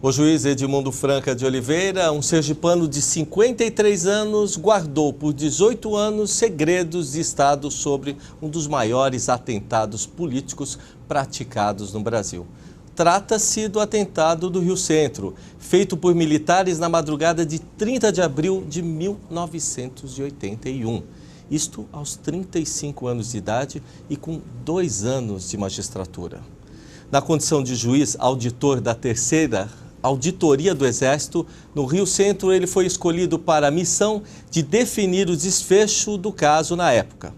O juiz Edmundo Franca de Oliveira, um sergipano de 53 anos, guardou por 18 anos segredos de Estado sobre um dos maiores atentados políticos praticados no Brasil. Trata-se do atentado do Rio Centro, feito por militares na madrugada de 30 de abril de 1981. Isto aos 35 anos de idade e com 2 anos de magistratura. Na condição de juiz auditor da terceira Auditoria do Exército, no Rio Centro, ele foi escolhido para a missão de definir o desfecho do caso na época.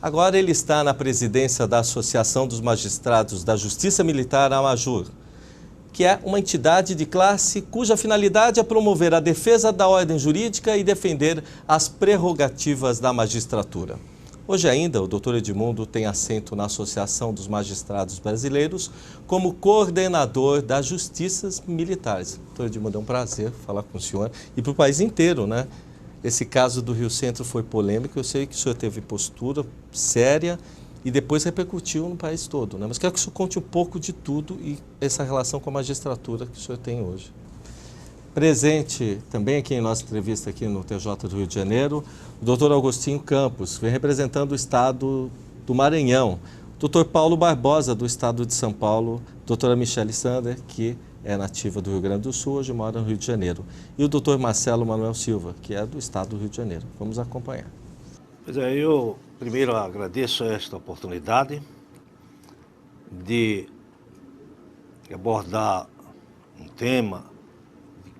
Agora ele está na presidência da Associação dos Magistrados da Justiça Militar, a AMAJUR, que é uma entidade de classe cuja finalidade é promover a defesa da ordem jurídica e defender as prerrogativas da magistratura. Hoje ainda, o doutor Edmundo tem assento na Associação dos Magistrados Brasileiros como coordenador das Justiças Militares. Doutor Edmundo, é um prazer falar com o senhor e para o país inteiro, né? Esse caso do Rio Centro foi polêmico, eu sei que o senhor teve postura séria e depois repercutiu no país todo, né? Mas quero que o senhor conte um pouco de tudo e essa relação com a magistratura que o senhor tem hoje. Presente também aqui em nossa entrevista aqui no TJ do Rio de Janeiro, o doutor Augustinho Campos, vem representando o estado do Maranhão, o doutor Paulo Barbosa, do estado de São Paulo, a doutora Michele Sander, que é nativa do Rio Grande do Sul, hoje mora no Rio de Janeiro, e o doutor Marcelo Manuel Silva, que é do estado do Rio de Janeiro. Vamos acompanhar. Pois é, eu primeiro agradeço esta oportunidade de abordar um tema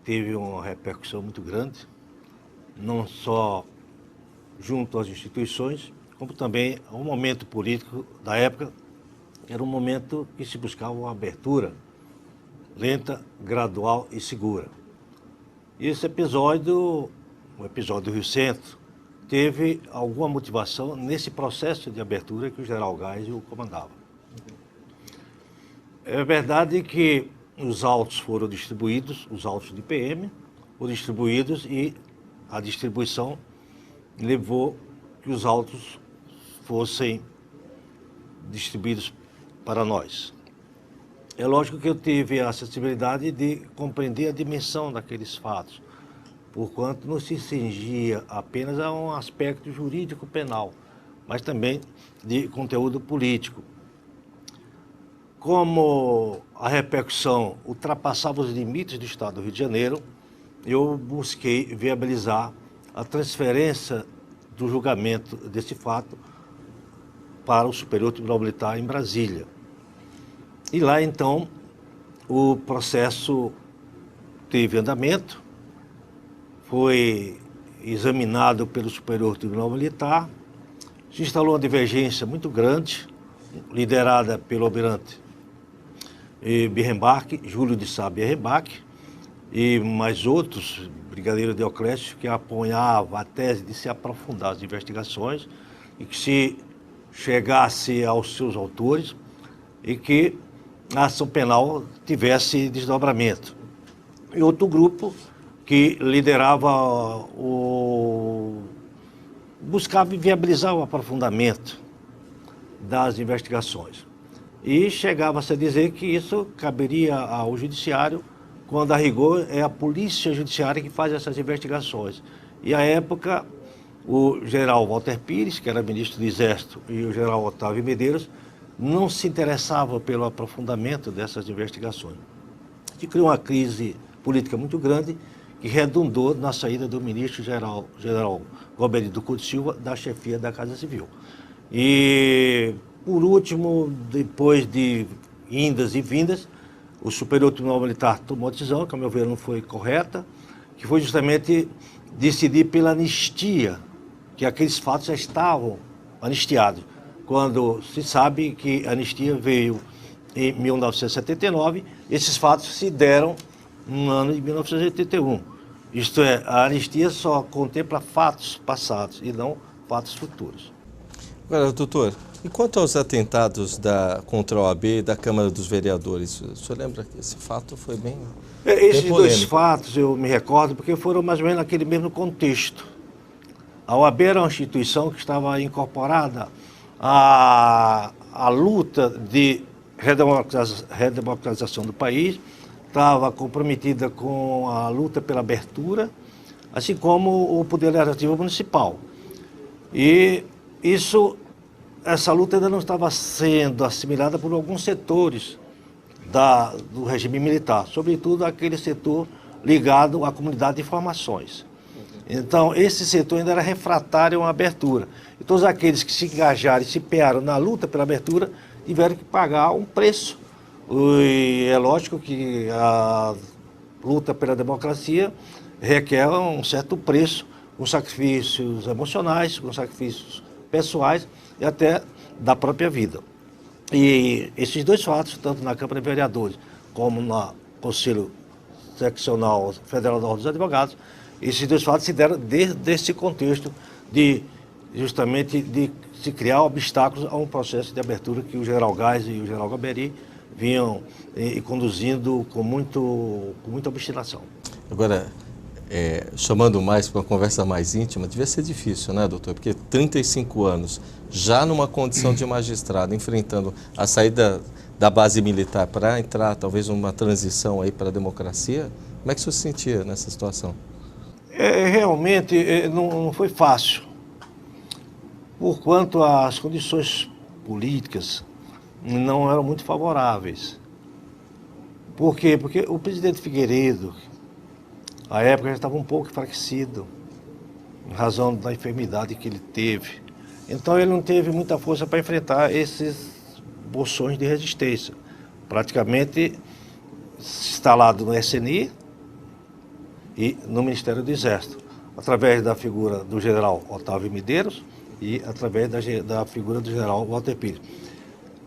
teve uma repercussão muito grande, não só junto às instituições, como também ao momento político da época. Era um momento que se buscava uma abertura lenta, gradual e segura. E esse episódio, o episódio do Rio Centro, teve alguma motivação nesse processo de abertura que o general Geisel comandava. É verdade que os autos foram distribuídos, os autos de PM foram distribuídos e a distribuição levou que os autos fossem distribuídos para nós. É lógico que eu tive a sensibilidade de compreender a dimensão daqueles fatos, porquanto não se cingia apenas a um aspecto jurídico penal, mas também de conteúdo político. Como a repercussão ultrapassava os limites do Estado do Rio de Janeiro, eu busquei viabilizar a transferência do julgamento desse fato para o Superior Tribunal Militar em Brasília. E lá, então, o processo teve andamento, foi examinado pelo Superior Tribunal Militar, se instalou uma divergência muito grande, liderada pelo almirante Birrenbach, Júlio de Sá Birrenbach, e mais outros, brigadeiro Deoclésio, que apoiava a tese de se aprofundar as investigações e que se chegasse aos seus autores e que a ação penal tivesse desdobramento. E outro grupo que liderava buscava viabilizar o aprofundamento das investigações. E chegava-se a dizer que isso caberia ao judiciário, quando a rigor é a polícia judiciária que faz essas investigações. E à época, o general Walter Pires, que era ministro do Exército, e o general Otávio Medeiros, não se interessavam pelo aprofundamento dessas investigações. E criou uma crise política muito grande, que redundou na saída do ministro-general Roberto do Couto Silva da chefia da Casa Civil. E, por último, depois de indas e vindas, o Superior Tribunal Militar tomou a decisão, que, a meu ver, não foi correta, que foi justamente decidir pela anistia, que aqueles fatos já estavam anistiados, quando se sabe que a anistia veio em 1979, esses fatos se deram no ano de 1981. Isto é, a anistia só contempla fatos passados e não fatos futuros. Agora, doutor, e quanto aos atentados contra a OAB e da Câmara dos Vereadores, o senhor lembra que esse fato foi bem Esses dois fatos eu me recordo porque foram mais ou menos naquele mesmo contexto. A OAB era uma instituição que estava incorporada à luta de redemocratização do país, estava comprometida com a luta pela abertura, assim como o Poder Legislativo Municipal. E essa luta ainda não estava sendo assimilada por alguns setores do regime militar, sobretudo aquele setor ligado à comunidade de informações. Então, esse setor ainda era refratário a uma abertura. E todos aqueles que se engajaram e se empenharam na luta pela abertura tiveram que pagar um preço. E é lógico que a luta pela democracia requer um certo preço, com sacrifícios emocionais, com sacrifícios pessoais e até da própria vida. E esses dois fatos, tanto na Câmara de Vereadores como no Conselho Seccional Federal da Ordem dos Advogados, esses dois fatos se deram desde esse contexto justamente de se criar obstáculos a um processo de abertura que o general Geis e o general Gaberi vinham conduzindo com muita obstinação. Agora, chamando mais para uma conversa mais íntima, devia ser difícil, né, doutor? Porque 35 anos, já numa condição de magistrado, enfrentando a saída da base militar para entrar, talvez, numa transição aí para a democracia, como é que o senhor se sentia nessa situação? Realmente não foi fácil, porquanto as condições políticas não eram muito favoráveis. Por quê? Porque o presidente Figueiredo, à época, já estava um pouco enfraquecido, em razão da enfermidade que ele teve. Então ele não teve muita força para enfrentar esses bolsões de resistência. Praticamente instalado no SNI e no Ministério do Exército, através da figura do general Otávio Medeiros e através da figura do general Walter Pires.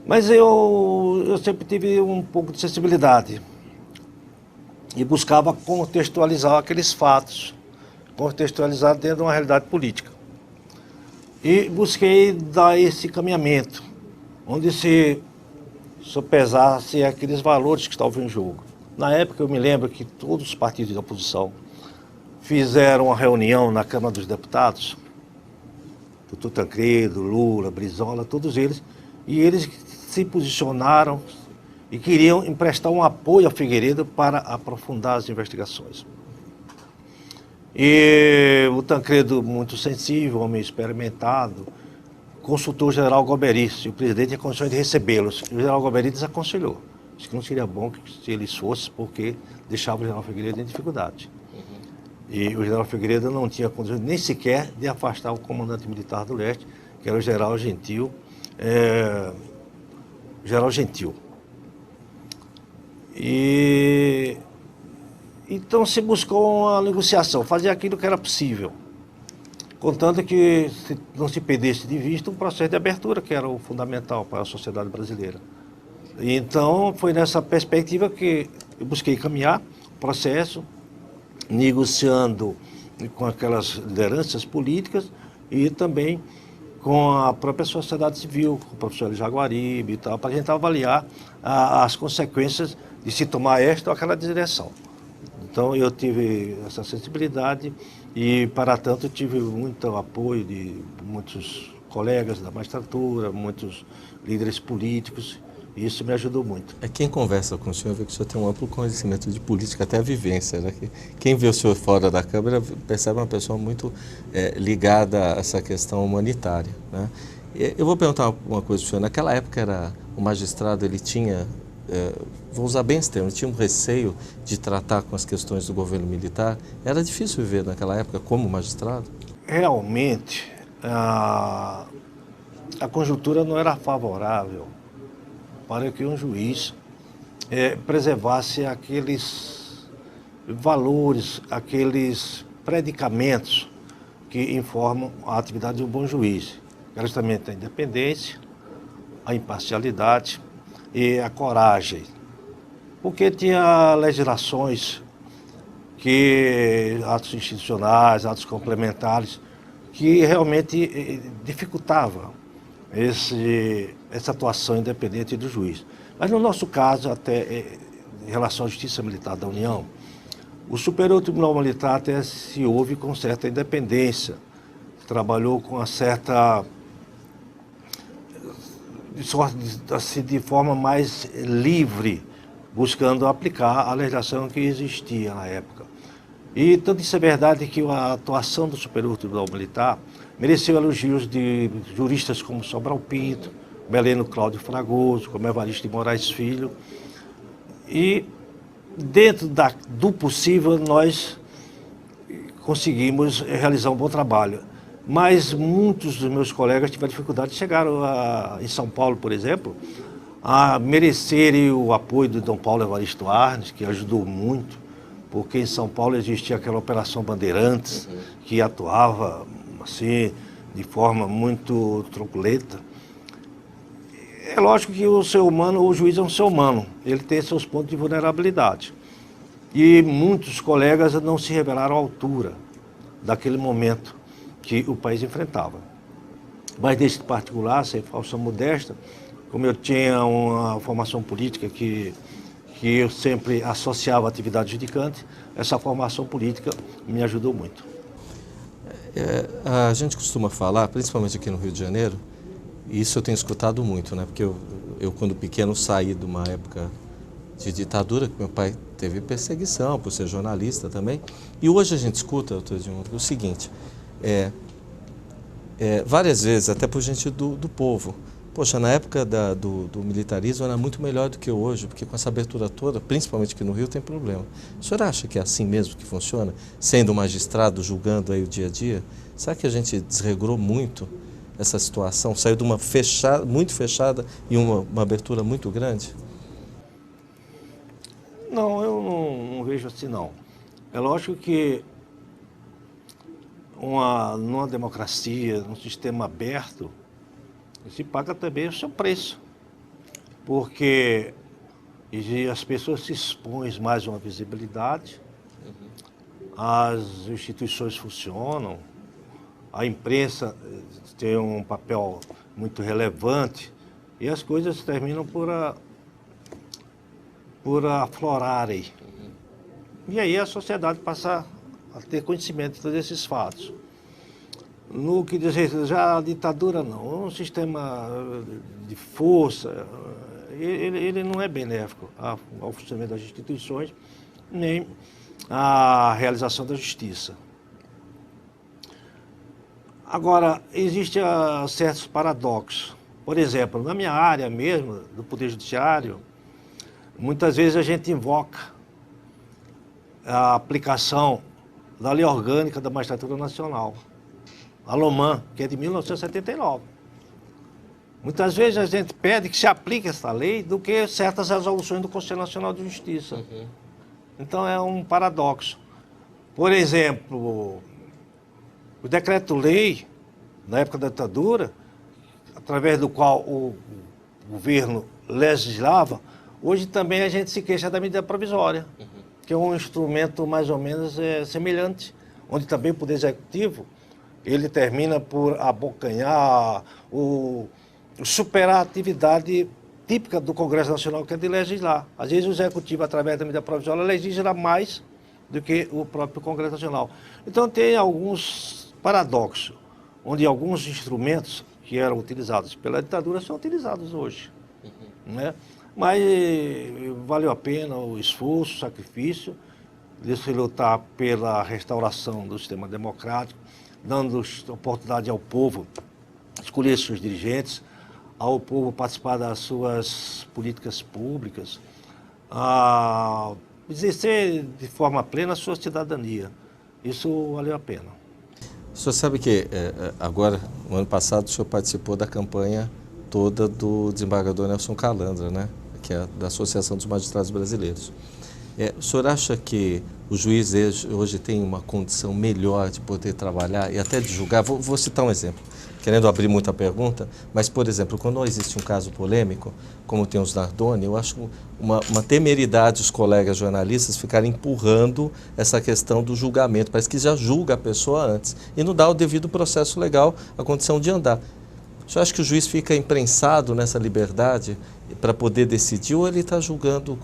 Mas eu sempre tive um pouco de sensibilidade e buscava contextualizar aqueles fatos, contextualizar dentro de uma realidade política. E busquei dar esse caminhamento, onde se sopesasse aqueles valores que estavam em jogo. Na época, eu me lembro que todos os partidos da oposição fizeram uma reunião na Câmara dos Deputados, doutor Tancredo, Lula, Brizola, todos eles, e eles se posicionaram e queriam emprestar um apoio ao Figueiredo para aprofundar as investigações. E o Tancredo, muito sensível, homem experimentado, consultou o general Gaberi, se o presidente tinha condições de recebê-los. E o general Gaberi desaconselhou. Disse que não seria bom se eles fossem, porque deixava o general Figueiredo em dificuldade. E o general Figueiredo não tinha condições nem sequer de afastar o comandante militar do leste, que era o general Gentil. E então se buscou uma negociação, fazer aquilo que era possível, contanto que não se perdesse de vista um processo de abertura, que era o fundamental para a sociedade brasileira. E então foi nessa perspectiva que eu busquei caminhar o processo, negociando com aquelas lideranças políticas e também com a própria sociedade civil, com o professor Jaguaribe e tal, para a gente avaliar as consequências de se tomar esta ou aquela direção. Então eu tive essa sensibilidade e, para tanto, tive muito apoio de muitos colegas da magistratura, muitos líderes políticos, e isso me ajudou muito. Quem conversa com o senhor vê que o senhor tem um amplo conhecimento de política, até a vivência, né? Quem vê o senhor fora da Câmara percebe uma pessoa muito ligada a essa questão humanitária, né? Eu vou perguntar uma coisa para o senhor. Naquela época, o magistrado, ele tinha, vou usar bem esse termo, tinha um receio de tratar com as questões do governo militar. Era difícil viver naquela época como magistrado? Realmente, a conjuntura não era favorável para que um juiz preservasse aqueles valores, aqueles predicamentos que informam a atividade de um bom juiz. Era justamente a independência, a imparcialidade e a coragem. Porque tinha legislações, atos institucionais, atos complementares, que realmente dificultavam essa atuação independente do juiz. Mas no nosso caso, até em relação à Justiça Militar da União, o Superior Tribunal Militar até se ouve com certa independência, trabalhou com uma certa, de forma mais livre buscando aplicar a legislação que existia na época. E tanto isso é verdade que a atuação do Superior Tribunal Militar mereceu elogios de juristas como Sobral Pinto, Beleno Cláudio Fragoso, como Evaristo de Moraes Filho. E dentro do possível nós conseguimos realizar um bom trabalho. Mas muitos dos meus colegas tiveram dificuldade, chegaram em São Paulo, por exemplo, a merecerem o apoio do Dom Paulo Evaristo Arnes, que ajudou muito, porque em São Paulo existia aquela Operação Bandeirantes, que atuava assim, de forma muito truculenta. É lógico que o ser humano, o juiz é um ser humano, ele tem seus pontos de vulnerabilidade. E muitos colegas não se revelaram à altura daquele momento que o país enfrentava. Mas nesse particular, sem falsa modéstia, como eu tinha uma formação política que eu sempre associava à atividade judicante, essa formação política me ajudou muito. A gente costuma falar, principalmente aqui no Rio de Janeiro, e isso eu tenho escutado muito, né? Porque eu quando pequeno, saí de uma época de ditadura, que meu pai teve perseguição por ser jornalista também. E hoje a gente escuta, doutor Edmundo, o seguinte, várias vezes, até por gente do povo, poxa, na época do militarismo era muito melhor do que hoje, porque com essa abertura toda, principalmente aqui no Rio, tem problema. O senhor acha que é assim mesmo que funciona? Sendo um magistrado, julgando aí o dia a dia, será que a gente desregrou muito essa situação? Saiu de uma muito fechada e uma abertura muito grande? Não, eu não vejo assim, não. É lógico que numa democracia, num sistema aberto, se paga também o seu preço. Porque as pessoas se expõem mais a uma visibilidade, as instituições funcionam, a imprensa tem um papel muito relevante e as coisas terminam por aflorarem. E aí a sociedade passa a ter conhecimento de todos esses fatos. No que diz respeito já a ditadura, não. Um sistema de força, ele não é benéfico ao funcionamento das instituições, nem à realização da justiça. Agora, existem certos paradoxos. Por exemplo, na minha área mesmo, do Poder Judiciário, muitas vezes a gente invoca a aplicação da Lei Orgânica da Magistratura Nacional, a LOMAN, que é de 1979. Muitas vezes a gente pede que se aplique essa lei do que certas resoluções do Conselho Nacional de Justiça. Então é um paradoxo. Por exemplo, o decreto-lei, na época da ditadura, através do qual o governo legislava, hoje também a gente se queixa da medida provisória, que é um instrumento mais ou menos semelhante, onde também o Poder Executivo ele termina por abocanhar, superar a atividade típica do Congresso Nacional, que é de legislar. Às vezes o Executivo, através da medida provisória, legisla mais do que o próprio Congresso Nacional. Então tem alguns paradoxos, onde alguns instrumentos que eram utilizados pela ditadura são utilizados hoje. Né? Mas valeu a pena o esforço, o sacrifício de se lutar pela restauração do sistema democrático, dando oportunidade ao povo escolher seus dirigentes, ao povo participar das suas políticas públicas, a exercer de forma plena a sua cidadania. Isso valeu a pena. O senhor sabe que agora, no ano passado, o senhor participou da campanha toda do desembargador Nelson Calandra, né? Que é da Associação dos Magistrados Brasileiros. O senhor acha que o juiz hoje tem uma condição melhor de poder trabalhar e até de julgar? Vou citar um exemplo, querendo abrir muita pergunta, mas, por exemplo, quando existe um caso polêmico, como tem os Nardoni, eu acho uma temeridade os colegas jornalistas ficarem empurrando essa questão do julgamento. Parece que já julga a pessoa antes e não dá o devido processo legal, a condição de andar. O senhor acha que o juiz fica imprensado nessa liberdade para poder decidir ou ele está julgando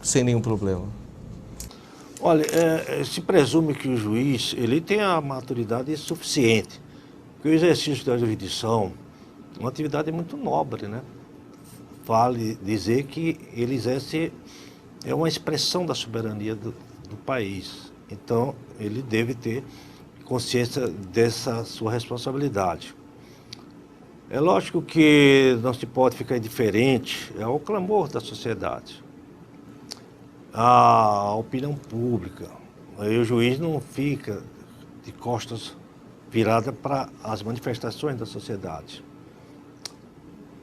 sem nenhum problema? Olha, se presume que o juiz ele tem a maturidade suficiente, porque o exercício da jurisdição é uma atividade muito nobre, né? vale dizer que ele exerce, é uma expressão da soberania do país. Então, ele deve ter consciência dessa sua responsabilidade. É lógico que não se pode ficar indiferente ao clamor da sociedade, à opinião pública. Aí o juiz não fica de costas viradas para as manifestações da sociedade.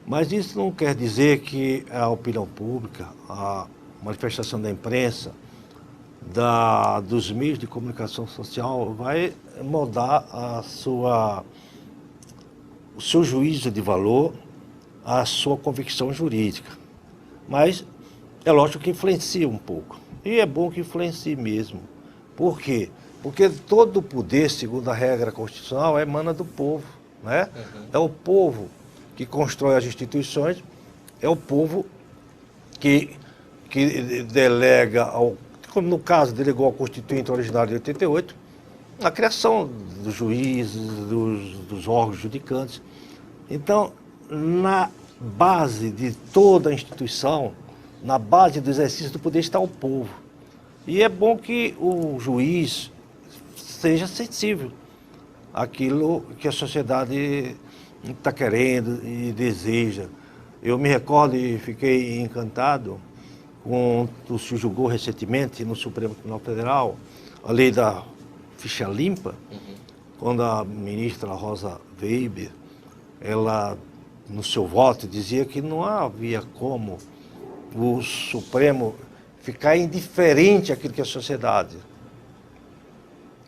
Mas isso não quer dizer que a opinião pública, a manifestação da imprensa, dos meios de comunicação social vai moldar o seu juízo de valor, a sua convicção jurídica. Mas é lógico que influencia um pouco. E é bom que influencie mesmo. Por quê? Porque todo o poder, segundo a regra constitucional, emana do povo, né? É o povo que constrói as instituições, é o povo que delega, como no caso delegou ao Constituinte originário de 88, a criação dos juízes, dos órgãos judicantes. Então, na base de toda a instituição, na base do exercício do poder está o povo. E é bom que o juiz seja sensível àquilo que a sociedade está querendo e deseja. Eu me recordo e fiquei encantado com o que se julgou recentemente no Supremo Tribunal Federal, a lei da ficha limpa, quando a ministra Rosa Weber, ela, no seu voto, dizia que não havia como o Supremo ficar indiferente àquilo que a sociedade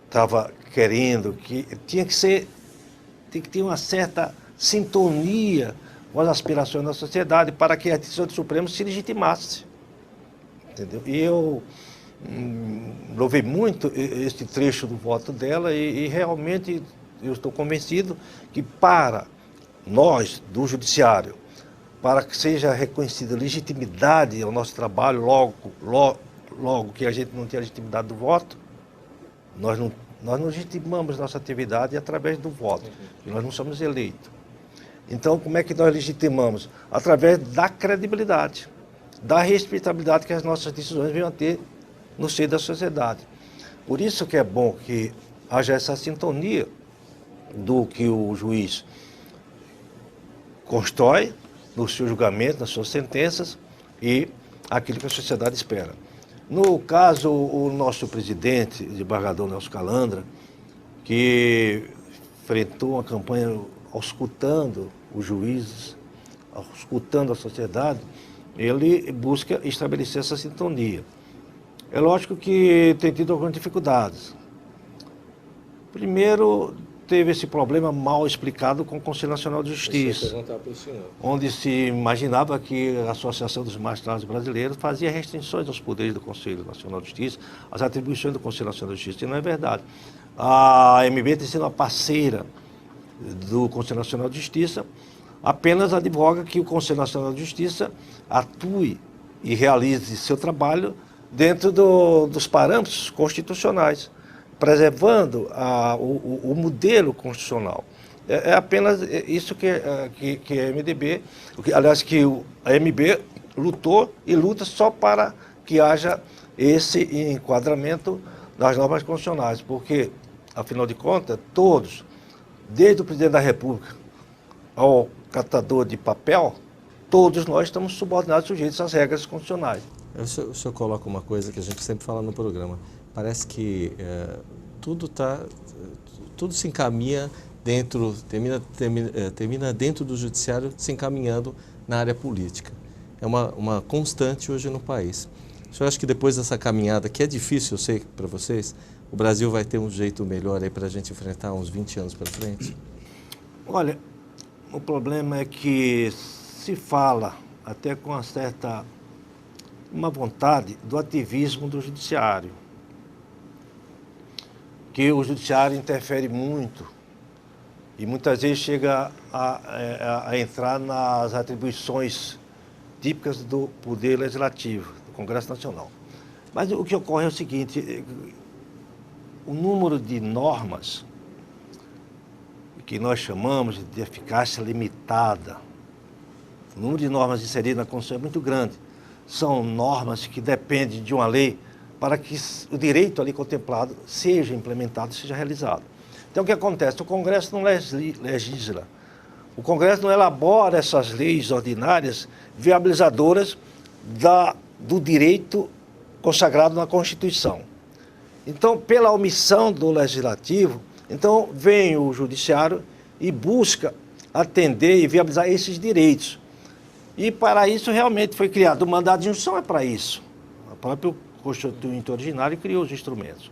estava querendo, que tinha que ter uma certa sintonia com as aspirações da sociedade para que a decisão do Supremo se legitimasse. Entendeu? E eu louvei muito este trecho do voto dela e realmente eu estou convencido que para nós, do Judiciário, para que seja reconhecida legitimidade ao nosso trabalho, logo que a gente não tem a legitimidade do voto, nós não legitimamos nossa atividade através do voto, nós não somos eleitos. Então, como é que nós legitimamos? Através da credibilidade, da respeitabilidade que as nossas decisões venham a ter no seio da sociedade. Por isso que é bom que haja essa sintonia do que o juiz constrói no seu julgamento, nas suas sentenças e aquilo que a sociedade espera. No caso, o nosso presidente, desembargador Nelson Calandra, que enfrentou uma campanha auscultando os juízes, auscultando a sociedade, ele busca estabelecer essa sintonia. É lógico que tem tido algumas dificuldades. Primeiro, teve esse problema mal explicado com o Conselho Nacional de Justiça, onde se imaginava que a Associação dos Magistrados Brasileiros fazia restrições aos poderes do Conselho Nacional de Justiça, às atribuições do Conselho Nacional de Justiça, e não é verdade. A AMB tem sido uma parceira do Conselho Nacional de Justiça, apenas advoga que o Conselho Nacional de Justiça atue e realize seu trabalho dentro dos parâmetros constitucionais, preservando o modelo constitucional. É apenas isso que a MDB, aliás, que a MB lutou e luta só para que haja esse enquadramento das normas constitucionais, porque, afinal de contas, todos, desde o presidente da República ao catador de papel, todos nós estamos subordinados, sujeitos às regras constitucionais. O senhor coloca uma coisa que a gente sempre fala no programa. Parece que tudo se encaminha termina dentro do judiciário, se encaminhando na área política. É uma constante hoje no país. O senhor acha que depois dessa caminhada, que é difícil, eu sei, para vocês, o Brasil vai ter um jeito melhor aí para a gente enfrentar uns 20 anos para frente? Olha, o problema é que se fala, até com uma vontade, do ativismo do judiciário. Que o judiciário interfere muito e muitas vezes chega a entrar nas atribuições típicas do Poder Legislativo, do Congresso Nacional. Mas o que ocorre é o seguinte, o número de normas que nós chamamos de eficácia limitada, O número de normas inseridas na Constituição é muito grande. São normas que dependem de uma lei para que o direito ali contemplado seja implementado, seja realizado. Então, o que acontece? O Congresso não legisla. O Congresso não elabora essas leis ordinárias viabilizadoras do direito consagrado na Constituição. Então, pela omissão do Legislativo, então vem o Judiciário e busca atender e viabilizar esses direitos. E para isso realmente foi criado. O mandado de injunção é para isso. O próprio Constituinte originário criou os instrumentos.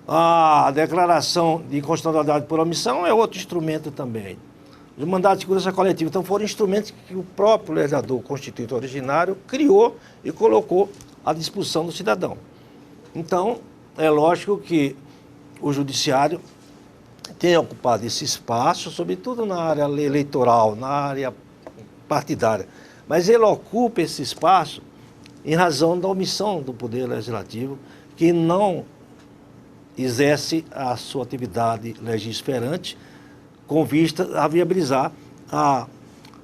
A declaração de inconstitucionalidade por omissão é outro instrumento também. Os mandados de segurança coletiva, então, foram instrumentos que o próprio legislador constituinte originário criou e colocou à disposição do cidadão. Então, é lógico que o Judiciário tem ocupado esse espaço, sobretudo na área eleitoral, na área partidária. Mas ele ocupa esse espaço em razão da omissão do Poder Legislativo, que não exerce a sua atividade legislativa com vista a viabilizar a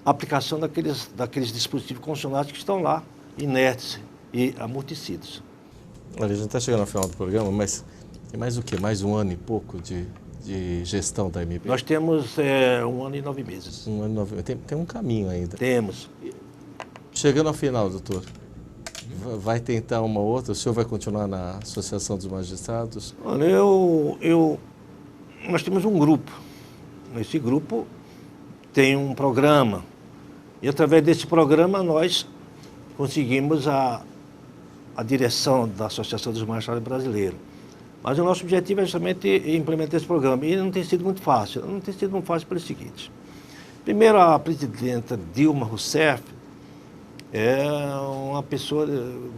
aplicação daqueles dispositivos constitucionais que estão lá, inertes e amortecidos. Olha, a gente está chegando ao final do programa, mas tem mais o quê? Mais um ano e pouco de gestão da MP? Nós temos 1 ano e 9 meses. 1 ano e 9 meses. Tem um caminho ainda. Temos. Chegando ao final, doutor, vai tentar uma outra? O senhor vai continuar na Associação dos Magistrados? Olha, nós temos um grupo. Esse grupo tem um programa. E através desse programa nós conseguimos a direção da Associação dos Magistrados Brasileiros. Mas o nosso objetivo é justamente implementar esse programa. E não tem sido muito fácil. Não tem sido muito fácil pelo seguinte. Primeiro, a presidenta Dilma Rousseff é uma pessoa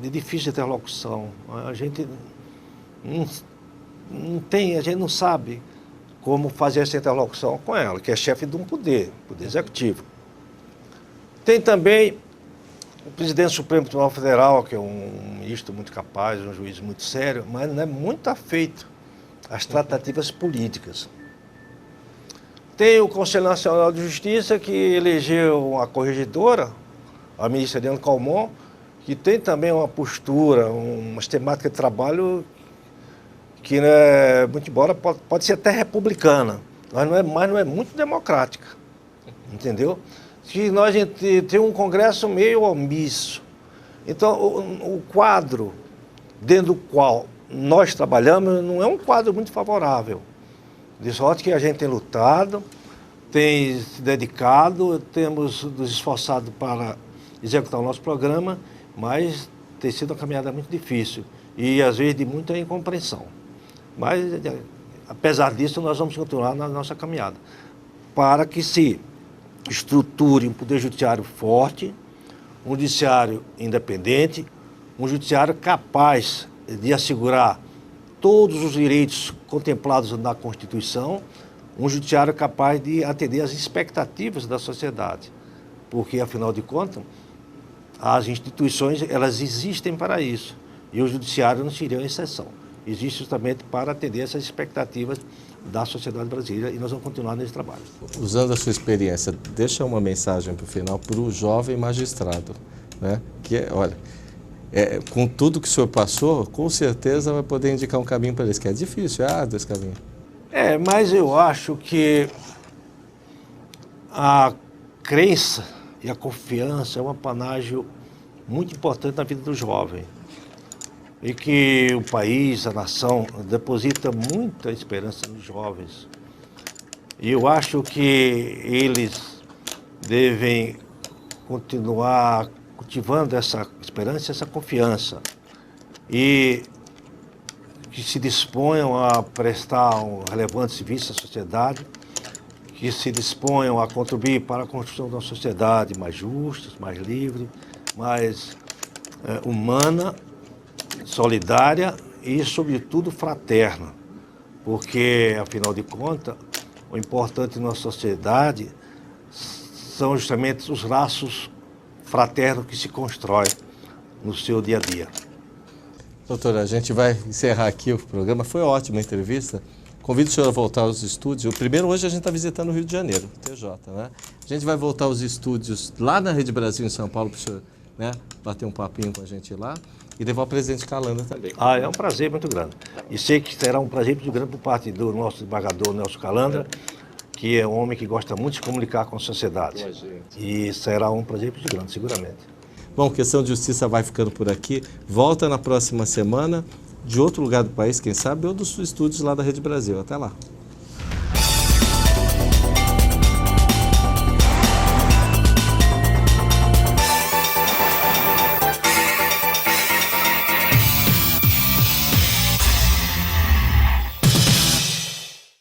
de difícil interlocução. A gente não sabe como fazer essa interlocução com ela, que é chefe de um poder executivo. Tem também o presidente do Supremo Tribunal Federal, que é um ministro muito capaz, um juiz muito sério, mas não é muito afeito às tratativas políticas. Tem o Conselho Nacional de Justiça, que elegeu uma corregedora, a ministra Eliane Calmon, que tem também uma postura, uma sistemática de trabalho que, né, muito embora, pode ser até republicana, mas não é muito democrática, entendeu? Que nós temos um Congresso meio omisso. Então, o quadro dentro do qual nós trabalhamos não é um quadro muito favorável. De sorte que a gente tem lutado, tem se dedicado, temos nos esforçado para executar o nosso programa, mas tem sido uma caminhada muito difícil e, às vezes, de muita incompreensão. Mas, apesar disso, nós vamos continuar na nossa caminhada para que se estruture um poder judiciário forte, um judiciário independente, um judiciário capaz de assegurar todos os direitos contemplados na Constituição, um judiciário capaz de atender às expectativas da sociedade. Porque, afinal de contas, as instituições, elas existem para isso. E o judiciário não seria uma exceção. Existe justamente para atender essas expectativas da sociedade brasileira e nós vamos continuar nesse trabalho. Usando a sua experiência, deixa uma mensagem para o final para o jovem magistrado, né? Que é, olha, com tudo que o senhor passou, com certeza vai poder indicar um caminho para eles, que é difícil, é árduo esse caminho. Mas eu acho que a crença e a confiança é um apanágio muito importante na vida do jovem. E que o país, a nação, deposita muita esperança nos jovens. E eu acho que eles devem continuar cultivando essa esperança, essa confiança. E que se disponham a prestar um relevante serviço à sociedade, que se disponham a contribuir para a construção de uma sociedade mais justa, mais livre, mais humana, solidária e, sobretudo, fraterna. Porque, afinal de contas, o importante na sociedade são justamente os laços fraternos que se constroem no seu dia a dia. Doutora, a gente vai encerrar aqui o programa. Foi ótima a entrevista Convido o senhor a voltar aos estúdios. O primeiro, hoje a gente está visitando o Rio de Janeiro, o TJ, né? A gente vai voltar aos estúdios lá na Rede Brasil, em São Paulo, para o senhor, né, bater um papinho com a gente lá e levar o presidente Calandra também. É um prazer muito grande. E sei que será um prazer muito grande por parte do nosso desembargador Nelson Calandra, que é um homem que gosta muito de se comunicar com a sociedade. E será um prazer muito grande, seguramente. Bom, Questão de Justiça vai ficando por aqui. Volta na próxima semana, de outro lugar do país, quem sabe, ou dos estúdios lá da Rede Brasil. Até lá.